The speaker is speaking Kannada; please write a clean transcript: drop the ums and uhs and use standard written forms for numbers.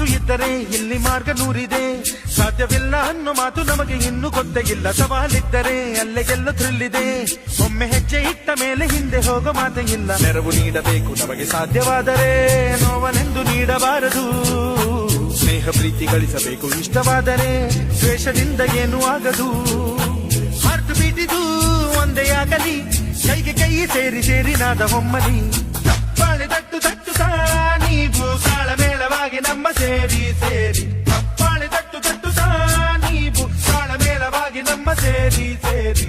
ಮನಸ್ಸು ಇದ್ದರೆ ಇಲ್ಲಿ ಮಾರ್ಗ ನೂರಿದೆ. ಸಾಧ್ಯವಿಲ್ಲ ಅನ್ನೋ ಮಾತು ನಮಗೆ ಇನ್ನೂ ಗೊತ್ತೇ ಇಲ್ಲ. ಸವಾಲಿದ್ದರೆ ಅಲ್ಲೇ ಗೆಲ್ಲೋ ಥ್ರಿಲ್ಲಿದೆ. ಒಮ್ಮೆ ಹೆಜ್ಜೆ ಇಟ್ಟ ಮೇಲೆ ಹಿಂದೆ ಹೋಗೋ ಮಾತೇ ಇಲ್ಲ. ನೆರವು ನೀಡಬೇಕು ನಮಗೆ ಸಾಧ್ಯವಾದರೆ, ನೋವನೆಂದು ನೀಡಬಾರದು. ಸ್ನೇಹ ಪ್ರೀತಿ ಗಳಿಸಬೇಕು ಇಷ್ಟವಾದರೆ, ದ್ವೇಷದಿಂದ ಏನೂ ಆಗದು. ಹಾರ್ಟ್ ಬೀಟಿದು ಒಂದೇ ಆಗಲಿ, ಕೈಗೆ ಕೈ ಸೇರಿ ಸೇರಿ ನಾದ ಹೊಮ್ಮಲಿ. ಬಾಳೆ ತಟ್ಟು ತಟ್ಟುತ್ತಾ ನೀವು ತಾಳಮೇಳವಾಗಿ ನಮ್ಮ ಸೇರಿ ಸೇರಿ. ಬಾಳೆ ತಟ್ಟು ತಟ್ಟುತ್ತಾ ನೀವು ತಾಳಮೇಳವಾಗಿ ನಮ್ಮ ಸೇರಿ ಸೇರಿ.